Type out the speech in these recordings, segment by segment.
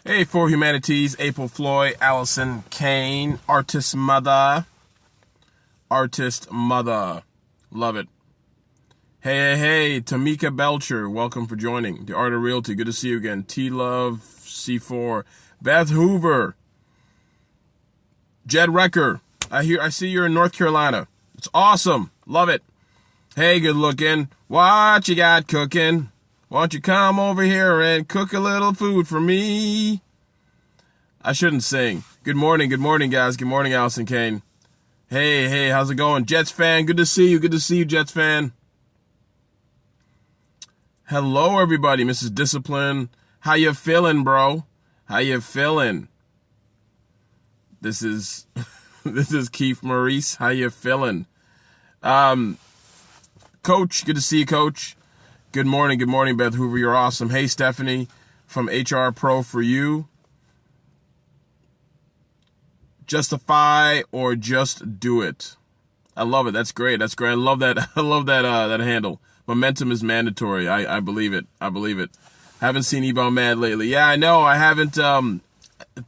Hey, For Humanities, April Floyd, Allison Kane, Artist Mother. Love it. Hey, Tamika Belcher, welcome for joining. The Art of Realty, good to see you again. T-Love, C4, Beth Hoover, Jed Recker. I see you're in North Carolina. It's awesome. Love it. Hey, good looking. What you got cooking? Why don't you come over here and cook a little food for me? I shouldn't sing. Good morning, guys. Good morning, Allison Kane. Hey, how's it going? Jets fan, good to see you, Jets fan. Hello, everybody. Mrs. Discipline. How you feeling, bro? How you feeling? This is Keith Maurice. How you feeling? Coach, good to see you, Coach. Good morning, Beth Hoover. You're awesome. Hey, Stephanie from HR Pro for you. Justify or just do it. I love it. That's great. I love that. I love that handle. Momentum is mandatory. I believe it. Haven't seen Ebon Mad lately. Yeah, I know. I haven't.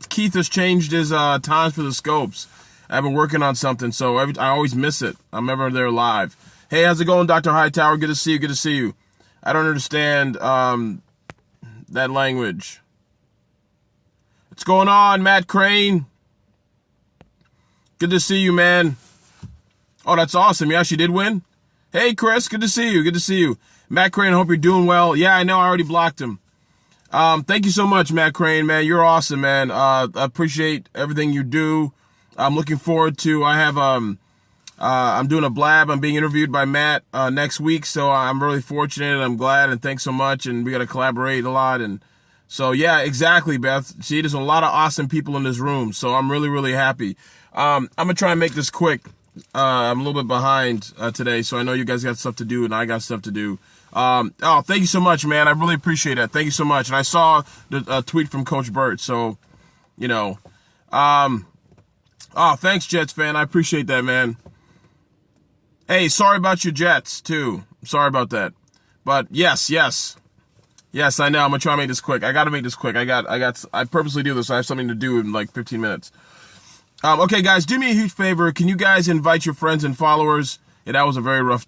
Keith has changed his times for the scopes. I've been working on something, so I always miss it. I'm never there live. Hey, how's it going, Dr. Hightower? Good to see you. I don't understand that language. What's going on, Matt Crane? Good to see you, man. Oh, that's awesome. You actually did win? Hey, Chris, good to see you. Matt Crane, I hope you're doing well. Yeah, I know, I already blocked him. Thank you so much, Matt Crane, man. You're awesome, man. I appreciate everything you do. I'm looking forward to, I'm doing a blab. I'm being interviewed by Matt next week, so I'm really fortunate. I'm glad, and thanks so much. And we got to collaborate a lot. And so, yeah, exactly, Beth. See, there's a lot of awesome people in this room, so I'm really, really happy. I'm going to try and make this quick. I'm a little bit behind today, so I know you guys got stuff to do, and I got stuff to do. Thank you so much, man. I really appreciate that. Thank you so much. And I saw the tweet from Coach Burt, so, you know. Thanks, Jets fan. I appreciate that, man. Hey, sorry about your Jets, too. Sorry about that. But yes, I know. I'm going to try and make this quick. I got to make this quick. I purposely do this. I have something to do in like 15 minutes. Okay, guys, do me a huge favor. Can you guys invite your friends and followers? Yeah, that was a very rough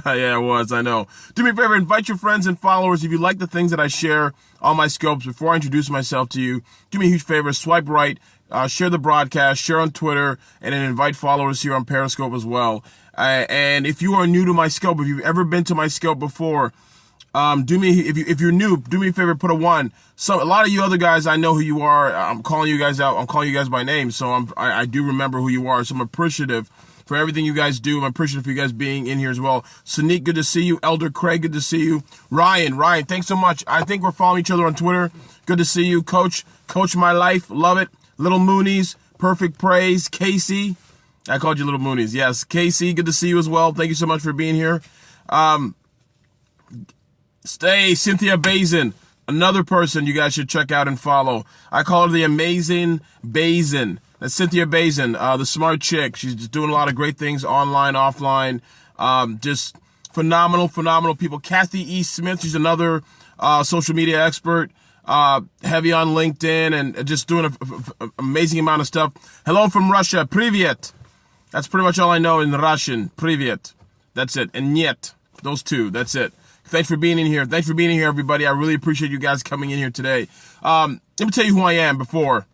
yeah, it was. I know. Do me a favor. Invite your friends and followers. If you like the things that I share on my scopes, before I introduce myself to you, do me a huge favor. Swipe right. Share the broadcast. Share on Twitter. And then invite followers here on Periscope as well. And if you are new to my scope, if you've ever been to my scope before, if you're new, do me a favor, put a 1. So a lot of you other guys, I know who you are. I'm calling you guys out. I'm calling you guys by name. So I do remember who you are. So I'm appreciative for everything you guys do. I'm appreciative for you guys being in here as well. Sanique, good to see you. Elder Craig, good to see you. Ryan, thanks so much. I think we're following each other on Twitter. Good to see you. Coach My Life. Love it. Little Moonies, Perfect Praise. Casey. I called you Little Moonies. Yes. Casey, good to see you as well. Thank you so much for being here. Cynthia Bazin, another person you guys should check out and follow. I call her the Amazing Bazin. That's Cynthia Bazin, the smart chick. She's just doing a lot of great things online, offline. Just phenomenal people. Kathy E. Smith, she's another social media expert. Heavy on LinkedIn and just doing an amazing amount of stuff. Hello from Russia. Privyet. That's pretty much all I know in Russian. Privyet. That's it. And Nyet. Those two. That's it. Thanks for being in here. Everybody. I really appreciate you guys coming in here today. Let me tell you who I am before.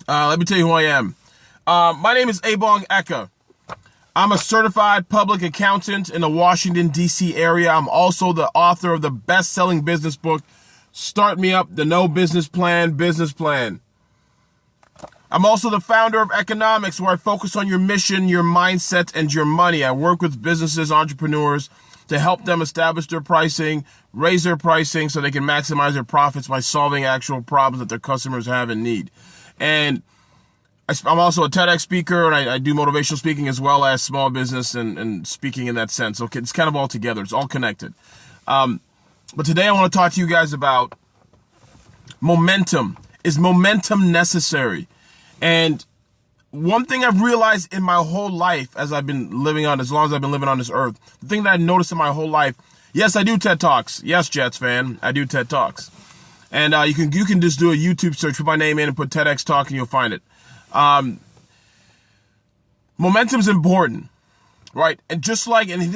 My name is ebongeka. I'm a certified public accountant in the Washington, D.C. area. I'm also the author of the best-selling business book, Start Me Up, The No Business Plan, Business Plan. I'm also the founder of Economics, where I focus on your mission, your mindset, and your money. I work with businesses, entrepreneurs, to help them establish their pricing, raise their pricing so they can maximize their profits by solving actual problems that their customers have and need. And I'm also a TEDx speaker, and I do motivational speaking as well as small business and speaking in that sense. Okay, it's kind of all together. It's all connected. But today I want to talk to you guys about momentum. Is momentum necessary? And one thing I've realized in my whole life as long as I've been living on this earth, the thing that I noticed in my whole life, yes, I do TED Talks. Yes, Jets fan, I do TED Talks. And you can just do a YouTube search, put my name in and put TEDx Talk and you'll find it. Momentum's important, right? And this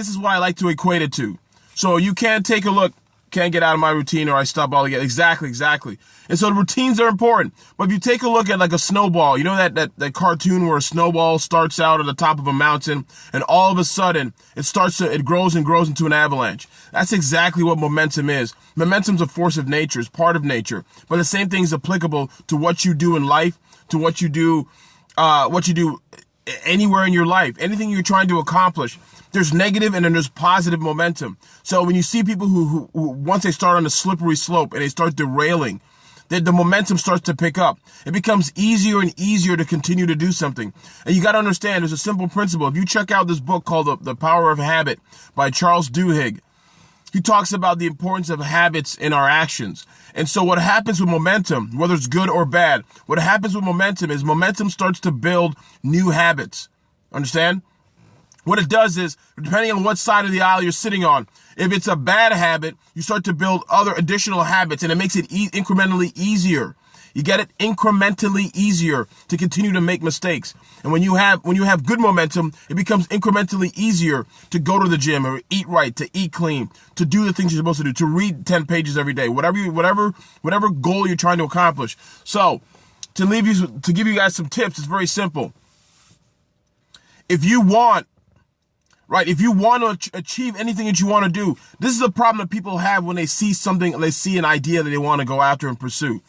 is what I like to equate it to. So you can't take a look, can't get out of my routine, or I stop altogether. Exactly. And so the routines are important. But if you take a look at like a snowball, you know that cartoon where a snowball starts out at the top of a mountain and all of a sudden it grows and grows into an avalanche. That's exactly what momentum is. Momentum's a force of nature, it's part of nature. But the same thing is applicable to what you do in life, to what you do anywhere in your life, anything you're trying to accomplish. There's negative and then there's positive momentum. So when you see people who once they start on a slippery slope and they start derailing, the momentum starts to pick up. It becomes easier and easier to continue to do something. And you got to understand, there's a simple principle. If you check out this book called The Power of Habit by Charles Duhigg, he talks about the importance of habits in our actions. And so what happens with momentum, whether it's good or bad, what happens with momentum is momentum starts to build new habits. Understand? What it does is, depending on what side of the aisle you're sitting on, if it's a bad habit, you start to build other additional habits, and it makes it incrementally easier. You get it? Incrementally easier to continue to make mistakes. And when you have good momentum, it becomes incrementally easier to go to the gym or eat right, to eat clean, to do the things you're supposed to do, to read 10 pages every day, whatever goal you're trying to accomplish. So, to give you guys some tips, it's very simple. If you want to achieve anything that you want to do, this is a problem that people have when they see something, they see an idea that they want to go after and pursue.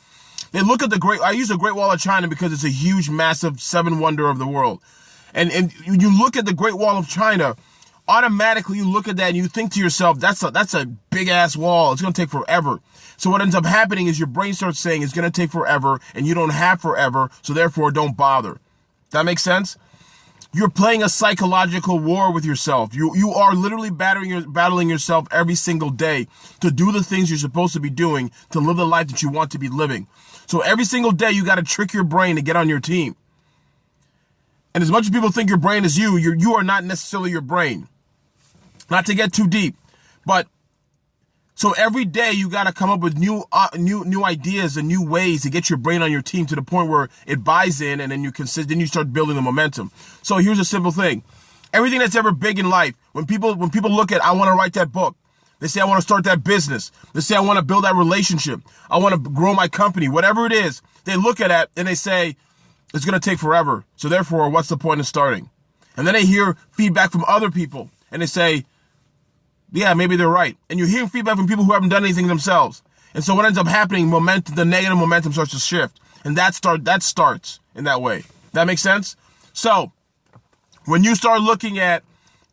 They look at I use the Great Wall of China because it's a huge, massive, seven wonder of the world. And you look at the Great Wall of China, automatically you look at that and you think to yourself, that's a big ass wall. It's going to take forever. So what ends up happening is your brain starts saying it's going to take forever and you don't have forever. So therefore don't bother. That makes sense? You're playing a psychological war with yourself. You are literally battling yourself every single day to do the things you're supposed to be doing, to live the life that you want to be living. So every single day you got to trick your brain to get on your team. And as much as people think your brain is you are not necessarily your brain. Not to get too deep, but so every day you got to come up with new ideas and new ways to get your brain on your team to the point where it buys in, and then you start building the momentum. So here's a simple thing. Everything that's ever big in life, when people look at, I want to write that book. They say, I want to start that business. They say, I want to build that relationship. I want to grow my company, whatever it is. They look at it and they say, it's going to take forever. So therefore, what's the point of starting? And then they hear feedback from other people and they say, yeah, maybe they're right. And you're hearing feedback from people who haven't done anything themselves. And so what ends up happening, the negative momentum starts to shift. And that starts in that way. That makes sense? So when you start looking at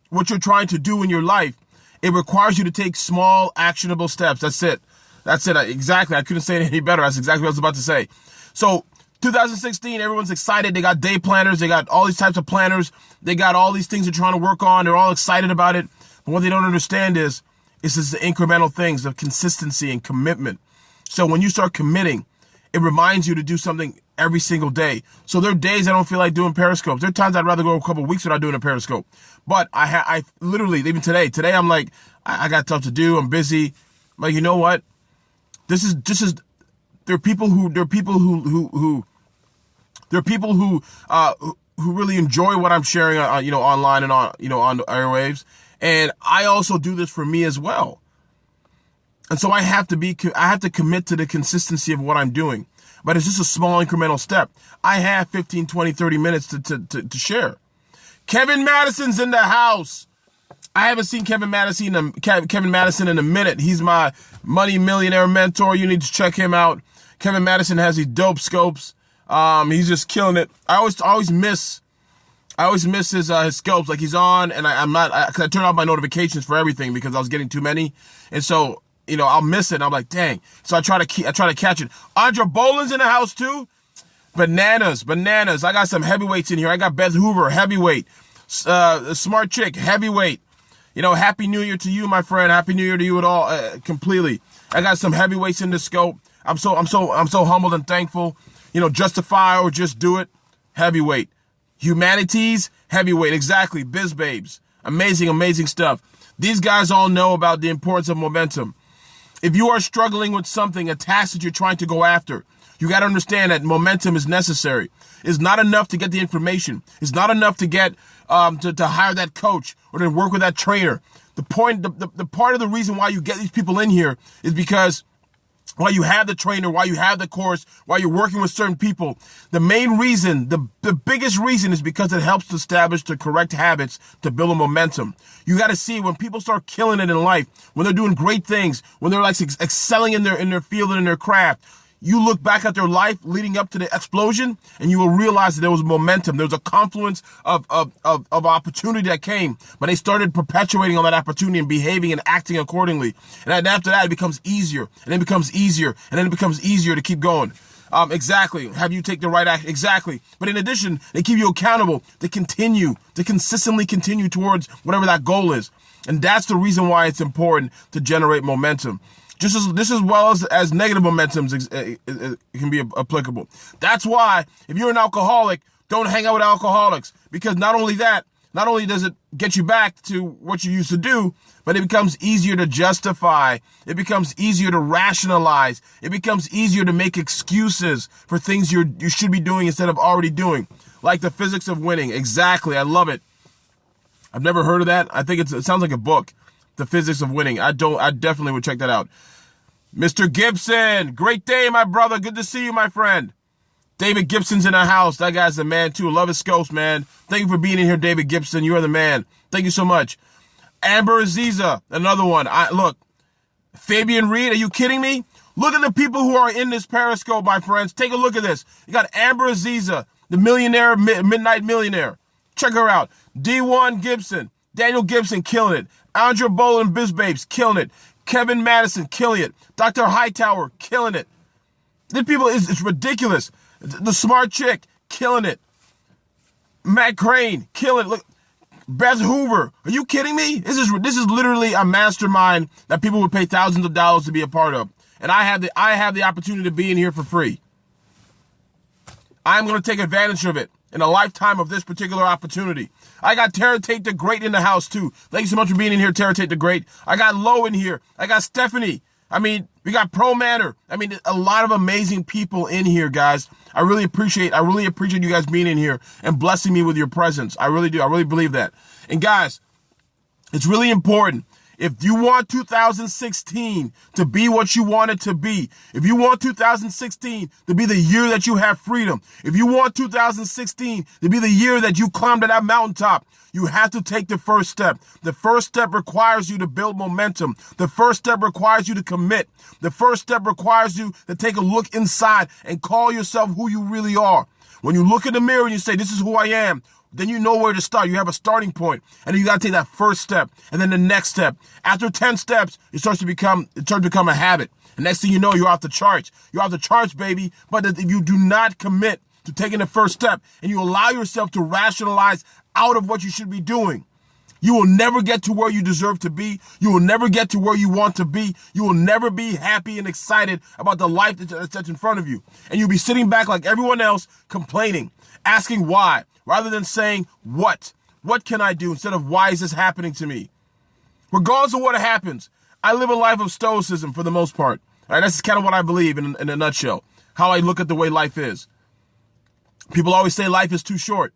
what you're trying to do in your life, it requires you to take small, actionable steps. That's it. Exactly. I couldn't say it any better. That's exactly what I was about to say. So 2016, everyone's excited. They got day planners. They got all these types of planners. They got all these things they're trying to work on. They're all excited about it. But what they don't understand is just the incremental things of consistency and commitment. So when you start committing, it reminds you to do something every single day. So there are days I don't feel like doing Periscopes. There are times I'd rather go a couple of weeks without doing a Periscope. But I literally, even today I'm like, I got stuff to do. I'm busy. I'm like, you know what? There are people who really enjoy what I'm sharing, online and on the airwaves. And I also do this for me as well. And so I have to commit to the consistency of what I'm doing. But it's just a small incremental step. I have 15, 20, 30 minutes to share. Kevin Madison's in the house. I haven't seen Kevin Madison in a minute. He's my money millionaire mentor. You need to check him out. Kevin Madison has these dope scopes. He's just killing it. I always miss his scopes. Like he's on, and I turn off my notifications for everything because I was getting too many, and so I'll miss it. And I'm like, dang. So I try to catch it. Andra Boland's in the house too. Bananas. I got some heavyweights in here. I got Beth Hoover, heavyweight. Smart chick, heavyweight. Happy New Year to you, my friend. Happy New Year to you at all, completely. I got some heavyweights in the scope. I'm so humbled and thankful. Justify or Just Do It, heavyweight. Humanities, heavyweight. Exactly. Biz Babes. Amazing stuff. These guys all know about the importance of momentum. If you are struggling with something, a task that you're trying to go after, you got to understand that momentum is necessary. It's not enough to get the information. It's not enough to get to hire that coach or to work with that trainer. The part of the reason why you get these people in here is because while you have the trainer, while you have the course, while you're working with certain people, the main reason, the biggest reason is because it helps to establish the correct habits to build a momentum. You got to see when people start killing it in life, when they're doing great things, when they're like excelling in their field and in their craft, you look back at their life leading up to the explosion and you will realize that there was momentum. There was a confluence of opportunity that came, but they started perpetuating on that opportunity and behaving and acting accordingly. And then after that, it becomes easier and then it becomes easier and then it becomes easier to keep going. Exactly. Have you take the right action? Exactly. But in addition, they keep you accountable to consistently continue towards whatever that goal is. And that's the reason why it's important to generate momentum. Just as well as negative momentums can be applicable. That's why if you're an alcoholic, don't hang out with alcoholics, because not only does it get you back to what you used to do, but it becomes easier to justify. It becomes easier to rationalize. It becomes easier to make excuses for things you should be doing instead of already doing, like the physics of winning. Exactly. I love it. I've never heard of that. I think it sounds like a book. The Physics of Winning. I definitely would check that out. Mr. Gibson, great day, my brother. Good to see you, my friend. David Gibson's in the house. That guy's the man, too. Love his scopes, man. Thank you for being in here, David Gibson. You are the man. Thank you so much. Amber Aziza, another one. Look, Fabian Reed, are you kidding me? Look at the people who are in this Periscope, my friends. Take a look at this. You got Amber Aziza, the millionaire, midnight millionaire. Check her out. D1 Gibson, Daniel Gibson, killing it. Andrea Bolin, BizBabes, killing it. Kevin Madison, killing it. Dr. Hightower, killing it. These people, it's ridiculous. The smart chick, killing it. Matt Crane, killing it. Look, Beth Hoover, are you kidding me? This is literally a mastermind that people would pay thousands of dollars to be a part of. And I have the opportunity to be in here for free. I'm going to take advantage of it in a lifetime of this particular opportunity. I got Tara Tate the Great in the house too. Thank you so much for being in here, Tara Tate the Great. I got Lo in here. I got Stephanie. I mean, we got Pro Manor. I mean, a lot of amazing people in here, guys. I really appreciate you guys being in here and blessing me with your presence. I really do. I really believe that. And guys, it's really important. If you want 2016 to be what you want it to be, if you want 2016 to be the year that you have freedom, if you want 2016 to be the year that you climb to that mountaintop, you have to take the first step. The first step requires you to build momentum. The first step requires you to commit. The first step requires you to take a look inside and call yourself who you really are. When you look in the mirror and you say, this is who I am, then you know where to start. You have a starting point. And then you got to take that first step and then the next step. After 10 steps, it starts to become a habit. And next thing you know, you're off the charts. You're off the charts, baby. But if you do not commit to taking the first step and you allow yourself to rationalize out of what you should be doing, you will never get to where you deserve to be. You will never get to where you want to be. You will never be happy and excited about the life that's in front of you. And you'll be sitting back like everyone else, complaining, asking why, rather than saying, what? What can I do? Instead of, why is this happening to me? Regardless of what happens, I live a life of stoicism for the most part. All right, that's kind of what I believe in a nutshell, how I look at the way life is. People always say life is too short.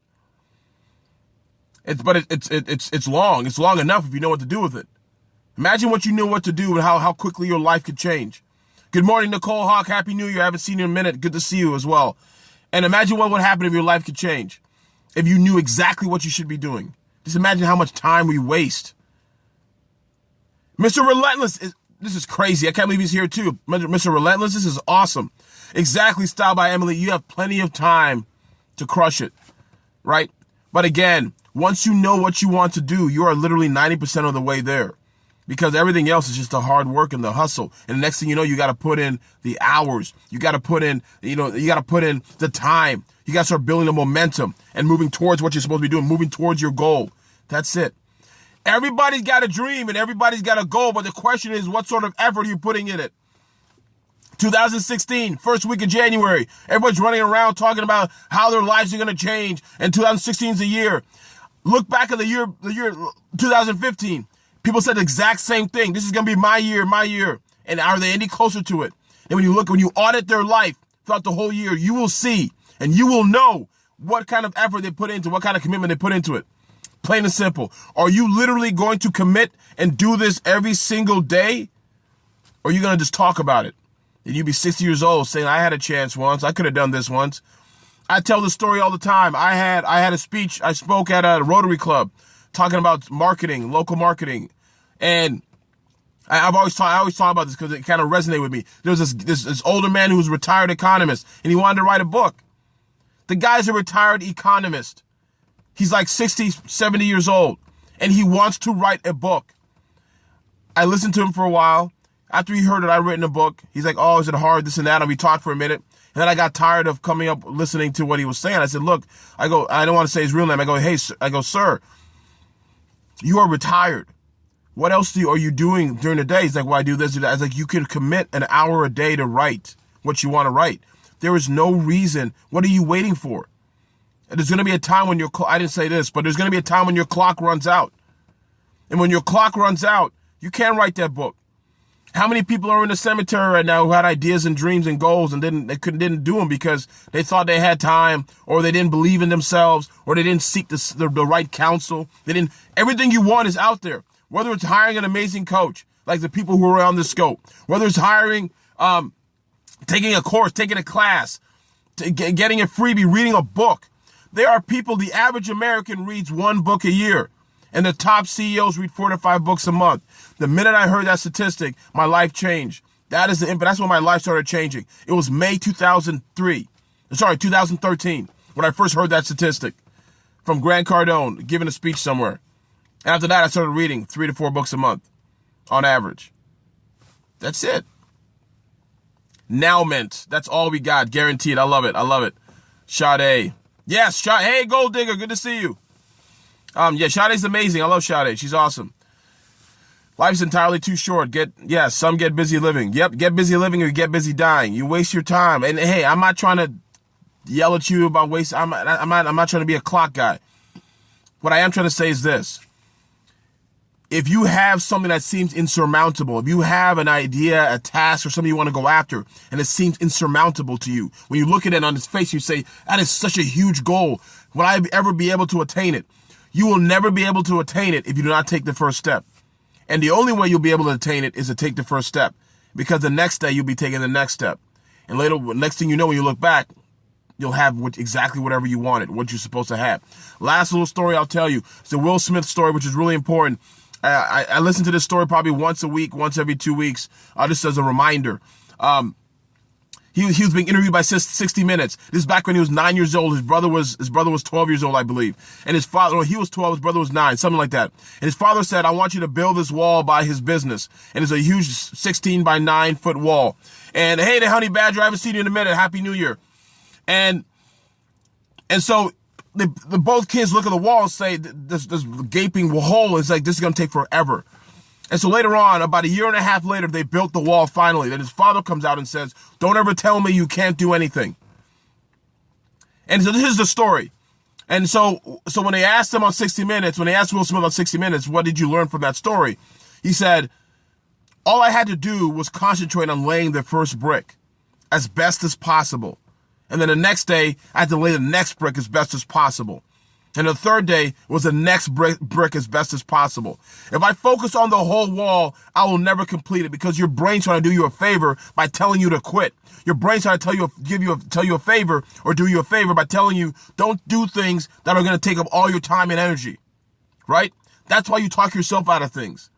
It's long. It's long enough if you know what to do with it. Imagine what you knew what to do and how quickly your life could change. Good morning, Nicole Hawk. Happy New Year. I haven't seen you in a minute. Good to see you as well. And imagine what would happen if your life could change. If you knew exactly what you should be doing. Just imagine how much time we waste. Mr. Relentless, this is crazy. I can't believe he's here too. Mr. Relentless, this is awesome. Exactly, style by Emily. You have plenty of time to crush it, right? But again, once you know what you want to do, you are literally 90% of the way there. Because everything else is just the hard work and the hustle. And the next thing you know, you got to put in the hours. You got to put in, you got to put in the time. You got to start building the momentum and moving towards what you're supposed to be doing, moving towards your goal. That's it. Everybody's got a dream and everybody's got a goal, but the question is, what sort of effort are you putting in it? 2016, first week of January, everybody's running around talking about how their lives are going to change, and 2016 is the year. Look back at the year 2015. People said the exact same thing. This is going to be my year. And are they any closer to it? And when you audit their life throughout the whole year, you will see and you will know what kind of effort they put into, what kind of commitment they put into it. Plain and simple. Are you literally going to commit and do this every single day? Or are you going to just talk about it? And you be 60 years old saying, I had a chance once. I could have done this once. I tell this story all the time. I had a speech. I spoke at a Rotary Club talking about marketing, local marketing. And I always talk about this because it kind of resonated with me. There was this older man who was a retired economist, and he wanted to write a book. The guy's a retired economist. He's like 60, 70 years old, and he wants to write a book. I listened to him for a while. After he heard that I'd written a book, he's like, oh, is it hard, this and that? And we talked for a minute. And then I got tired of coming up listening to what he was saying. I said, look, I don't want to say his real name. I go, hey, sir, you are retired. What else are you doing during the day? He's like, well, I do this, do that. I was like, you can commit an hour a day to write what you want to write. There is no reason. What are you waiting for? And there's going to be a time when I didn't say this, but there's going to be a time when your clock runs out. And when your clock runs out, you can't write that book. How many people are in the cemetery right now who had ideas and dreams and goals and didn't do them because they thought they had time, or they didn't believe in themselves, or they didn't seek the right counsel. Everything you want is out there. Whether it's hiring an amazing coach, like the people who are on this scope, whether it's hiring, taking a course, taking a class, getting a freebie, reading a book. There are people, the average American reads one book a year, and the top CEOs read 4 to 5 books a month. The minute I heard that statistic, my life changed. That's when my life started changing. It was May 2013, when I first heard that statistic from Grant Cardone giving a speech somewhere. And after that, I started reading 3 to 4 books a month on average. That's it. Now-ment. That's all we got. Guaranteed. I love it. Sade. Yes, Sade. Hey, Gold Digger. Good to see you. Sade's amazing. I love Sade. She's awesome. Life's entirely too short. Some get busy living. Yep, get busy living or you get busy dying. You waste your time. And hey, I'm not trying to yell at you about waste. I'm not trying to be a clock guy. What I am trying to say is this. If you have something that seems insurmountable, if you have an idea, a task, or something you want to go after, and it seems insurmountable to you, when you look at it on its face, you say, that is such a huge goal. Will I ever be able to attain it? You will never be able to attain it if you do not take the first step. And the only way you'll be able to attain it is to take the first step, because the next day you'll be taking the next step. And later, next thing you know, when you look back, you'll have exactly whatever you wanted, what you're supposed to have. Last little story I'll tell you. It's the Will Smith story, which is really important. I listen to this story probably once a week, once every 2 weeks, just as a reminder. He was being interviewed by 60 Minutes. This is back when he was 9 years old. His brother was 12 years old, I believe. And his father, he was 12, his brother was 9, something like that. And his father said, I want you to build this wall by his business. And it's a huge 16 by 9 foot wall. And hey, the Honey Badger, I haven't seen you in a minute. Happy New Year. And so the both kids look at the wall and say, this gaping hole is like, this is going to take forever. And so later on, about a year and a half later, they built the wall finally. Then his father comes out and says, don't ever tell me you can't do anything. And so this is the story. And so when they asked him on 60 Minutes, when they asked Will Smith on 60 Minutes, what did you learn from that story? He said, all I had to do was concentrate on laying the first brick as best as possible. And then the next day, I had to lay the next brick as best as possible. And the third day was the next brick as best as possible. If I focus on the whole wall, I will never complete it, because your brain's trying to do you a favor by telling you to quit. Your brain's trying to tell you a favor or do you a favor by telling you don't do things that are going to take up all your time and energy. Right? That's why you talk yourself out of things.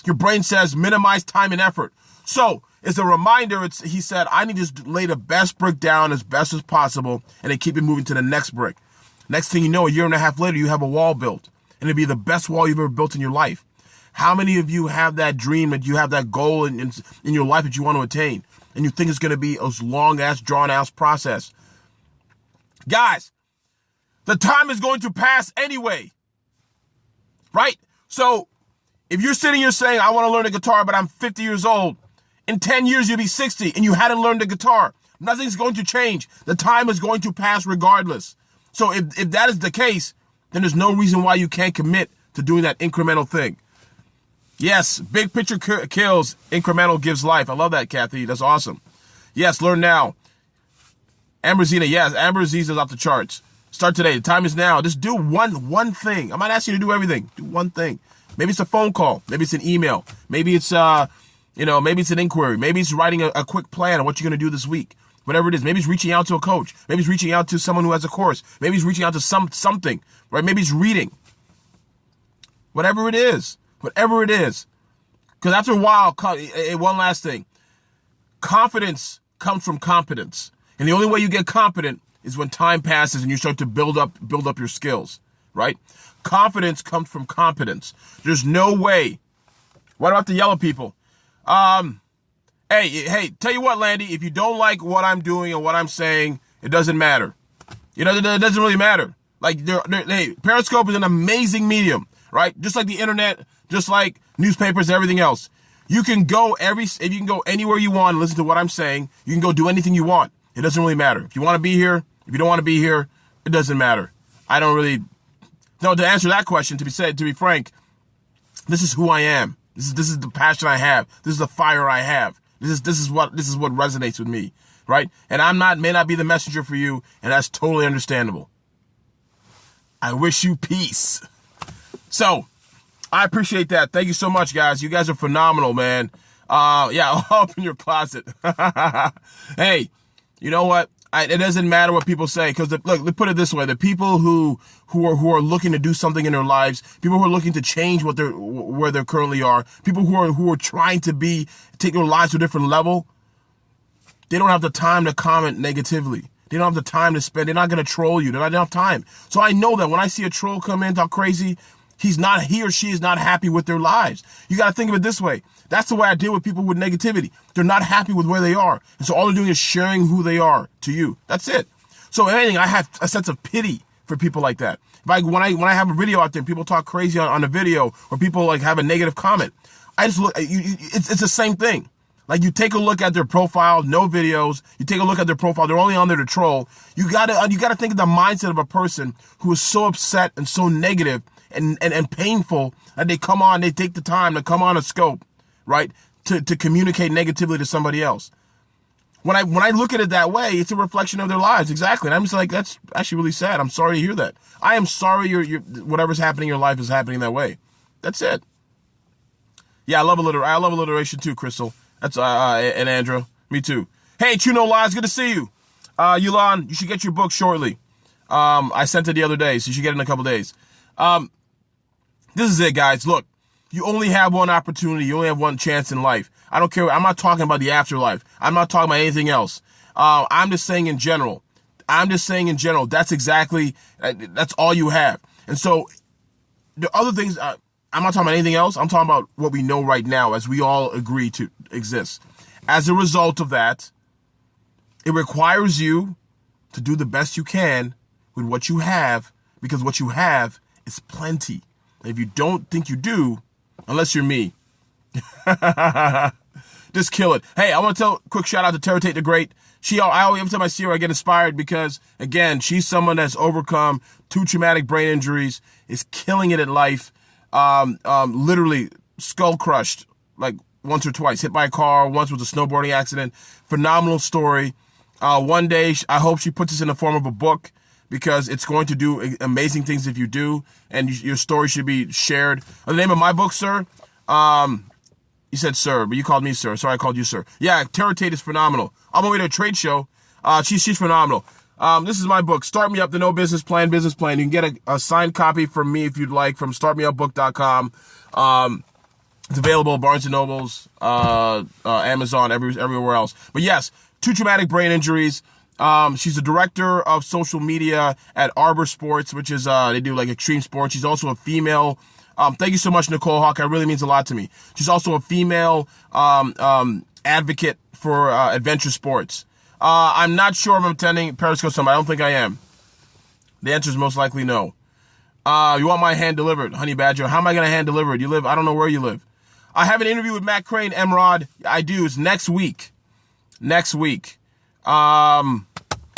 Your brain says minimize time and effort. So it's a reminder. He said, I need to lay the best brick down as best as possible and then keep it moving to the next brick. Next thing you know, a year and a half later, you have a wall built, and it'll be the best wall you've ever built in your life. How many of you have that dream, that you have that goal in your life that you want to attain, and you think it's going to be a long-ass, drawn-out process? Guys, the time is going to pass anyway, right? So if you're sitting here saying, I want to learn the guitar, but I'm 50 years old, in 10 years, you'll be 60, and you hadn't learned the guitar. Nothing's going to change. The time is going to pass regardless. So if that is the case, then there's no reason why you can't commit to doing that incremental thing. Yes, big picture kills, incremental gives life. I love that, Kathy. That's awesome. Yes, learn now. Ambrosina, yes, Ambrosina is off the charts. Start today. The time is now. Just do one thing. I'm not asking you to do everything. Do one thing. Maybe it's a phone call. Maybe it's an email. Maybe it's maybe it's an inquiry. Maybe it's writing a quick plan on what you're going to do this week. Whatever it is. Maybe it's reaching out to a coach. Maybe it's reaching out to someone who has a course. Maybe it's reaching out to something, right? Maybe it's reading. Whatever it is. Whatever it is. Because after a while, one last thing. Confidence comes from competence. And the only way you get competent is when time passes and you start to build up your skills, right? Confidence comes from competence. There's no way. What about the yellow people? Hey, tell you what, Landy, if you don't like what I'm doing and what I'm saying, it doesn't matter. It doesn't really matter. Like, hey, Periscope is an amazing medium, right? Just like the internet, just like newspapers, everything else. You can go anywhere you want and listen to what I'm saying. You can go do anything you want. It doesn't really matter. If you want to be here, if you don't want to be here, it doesn't matter. I don't really. No, to answer that question, to be frank, this is who I am. This is the passion I have. This is the fire I have. This is what resonates with me, right? And may not be the messenger for you, and that's totally understandable. I wish you peace. So, I appreciate that. Thank you so much, guys. You guys are phenomenal, man. Yeah, open your closet. Hey, you know what? It doesn't matter what people say, because look, let's put it this way: the people who are looking to do something in their lives, people who are looking to change where they currently are, people who are trying to take their lives to a different level, they don't have the time to comment negatively. They don't have the time to spend. They're not going to troll you. They don't have time. So I know that when I see a troll come in, talk crazy, he or she is not happy with their lives. You got to think of it this way. That's the way I deal with people with negativity. They're not happy with where they are. And so all they're doing is sharing who they are to you. That's it. So if anything, I have a sense of pity for people like that. When I have a video out there and people talk crazy on the video, or people like have a negative comment, I just look, it's the same thing. Like, you take a look at their profile, no videos. You take a look at their profile. They're only on there to troll. You gotta think of the mindset of a person who is so upset and so negative and painful that they take the time to come on a scope, right? To communicate negatively to somebody else. When I look at it that way, it's a reflection of their lives. Exactly. And I'm just like, that's actually really sad. I'm sorry to hear that. I am sorry whatever's happening in your life is happening that way. That's it. Yeah, I love alliteration too, Crystal. That's and Andrew. Me too. Hey, True No Lies, good to see you. Yulan, you should get your book shortly. I sent it the other day, so you should get it in a couple days. This is it, guys. Look, you only have one opportunity. You only have one chance in life. I don't care. I'm not talking about the afterlife. I'm not talking about anything else. I'm just saying in general. That's all you have. And so the other things, I'm not talking about anything else. I'm talking about what we know right now, as we all agree to exist. As a result of that, it requires you to do the best you can with what you have, because what you have is plenty. And if you don't think you do, unless you're me, just kill it. Hey, I want to tell a quick shout out to Tara Tate the Great. Every time I see her, I get inspired because, again, she's someone that's overcome 2 traumatic brain injuries, is killing it at life. Literally skull crushed like once or twice, hit by a car, once was a snowboarding accident. Phenomenal story. One day, I hope she puts this in the form of a book, because it's going to do amazing things if you do, and your story should be shared. The name of my book, sir, you said sir, but you called me sir. Sorry, I called you sir. Yeah, Tara Tate is phenomenal. I'm on my way to a trade show. She's phenomenal. This is my book, Start Me Up, the No Business Plan, Business Plan. You can get a signed copy from me if you'd like, from startmeupbook.com. It's available at Barnes & Nobles, Amazon, everywhere else. But yes, 2 traumatic brain injuries. She's the director of social media at Arbor Sports, which is, they do like extreme sports. She's also a female. Thank you so much, Nicole Hawk. That really means a lot to me. She's also a female, advocate for, adventure sports. I'm not sure if I'm attending Periscope Summit. I don't think I am. The answer is most likely no. You want my hand delivered, Honey Badger? How am I going to hand deliver it? I don't know where you live. I have an interview with Matt Crane, Emrod. I do. It's next week.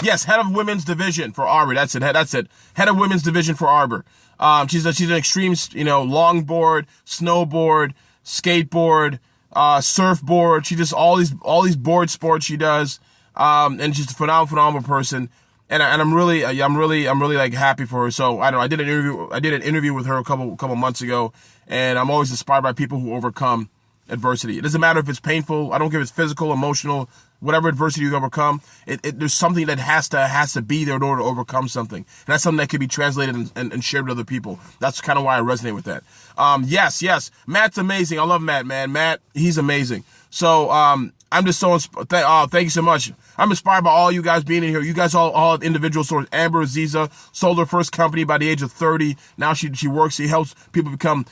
Yes, head of women's division for Arbor. That's it. Head of women's division for Arbor. She's an extreme, longboard, snowboard, skateboard, surfboard. She just all these board sports she does. And she's a phenomenal person. And I'm really like happy for her. So I don't know. I did an interview with her a couple months ago, and I'm always inspired by people who overcome adversity. It doesn't matter if it's painful. I don't care if it's physical, emotional, whatever adversity you overcome. There's something that has to be there in order to overcome something. And that's something that can be translated and shared with other people. That's kind of why I resonate with that. Yes. Matt's amazing. I love Matt, man. Matt, he's amazing. So, I'm just so thank you so much. I'm inspired by all you guys being in here. You guys all have individual stories. Amber Aziza sold her first company by the age of 30. Now she works. She helps people become,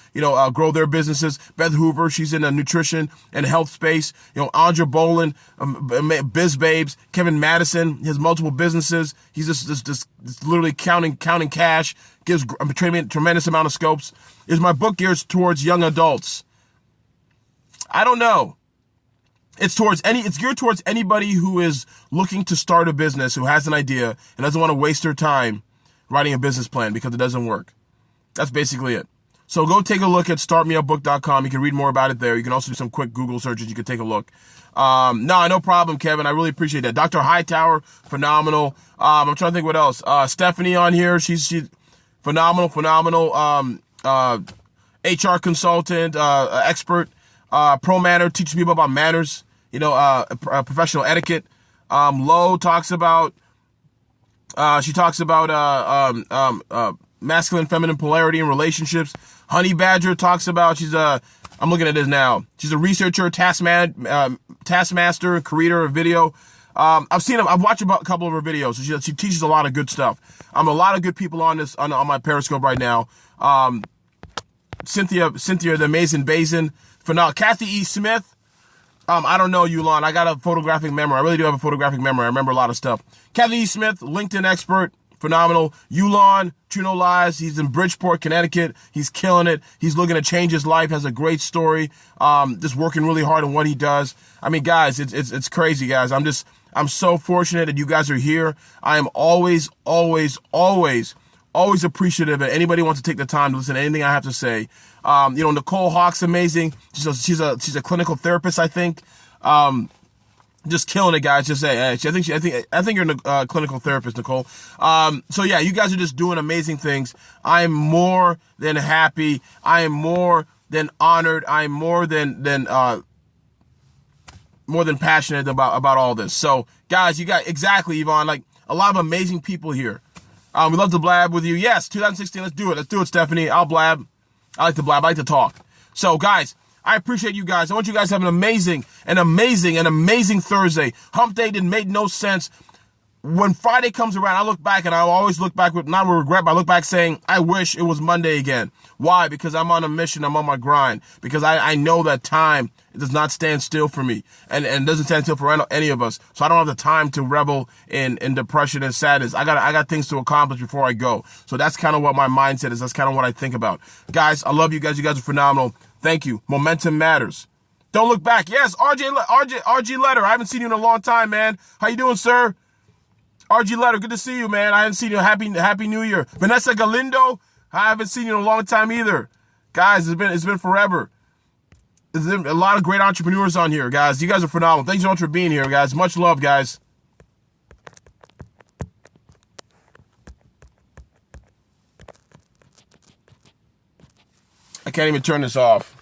grow their businesses. Beth Hoover, she's in the nutrition and health space. Andra Boland, Biz Babes. Kevin Madison, he has multiple businesses. He's just literally counting cash. Gives a tremendous amount of scopes. Is my book geared towards young adults? I don't know. It's geared towards anybody who is looking to start a business, who has an idea and doesn't want to waste their time writing a business plan because it doesn't work. That's basically it. So go take a look at startmeupbook.com. You can read more about it there. You can also do some quick Google searches. You can take a look. No problem, Kevin. I really appreciate that. Dr. Hightower, phenomenal. I'm trying to think what else. Stephanie on here. She's phenomenal. HR consultant, expert. Pro manner, teaches people about manners, professional etiquette. Lo talks about, masculine, feminine polarity in relationships. Honey Badger talks about, I'm looking at this now. She's a researcher, taskmaster, creator of video. I've watched a couple of her videos. So she teaches a lot of good stuff. A lot of good people on my Periscope right now. Cynthia, the amazing Bazin. For now, Kathy E. Smith. I don't know you, Lon. I got a photographic memory. I really do have a photographic memory. I remember a lot of stuff. Kathy E. Smith, LinkedIn expert, phenomenal. Yulon, True No Lies. He's in Bridgeport, Connecticut. He's killing it. He's looking to change his life. Has a great story. Just working really hard on what he does. I mean, guys, it's crazy, guys. I'm so fortunate that you guys are here. I am always appreciative that anybody wants to take the time to listen to anything I have to say. Nicole Hawk's amazing. She's a clinical therapist, I think. Just killing it, guys. I think you're a clinical therapist, Nicole. So yeah, you guys are just doing amazing things. I am more than happy. I am more than honored. I am more than passionate about all this. So guys, you got exactly, Yvonne, like a lot of amazing people here. We love to blab with you. Yes, 2016. Let's do it, Stephanie. I'll blab. I like to blab. I like to talk. So, guys, I appreciate you guys. I want you guys to have an amazing Thursday. Hump day made no sense. When Friday comes around, I look back and I always look back with not with regret, but I look back saying, I wish it was Monday again. Why? Because I'm on a mission. I'm on my grind. Because I know that time does not stand still for me and doesn't stand still for any of us. So I don't have the time to revel in depression and sadness. I got things to accomplish before I go. So that's kind of what my mindset is. That's kind of what I think about. Guys, I love you guys. You guys are phenomenal. Thank you. Momentum matters. Don't look back. Yes, RG Letter. I haven't seen you in a long time, man. How you doing, sir? RG Letter, good to see you, man. I haven't seen you. Happy New Year. Vanessa Galindo, I haven't seen you in a long time either. Guys, it's been forever. There's been a lot of great entrepreneurs on here, guys. You guys are phenomenal. Thanks so much for being here, guys. Much love, guys. I can't even turn this off.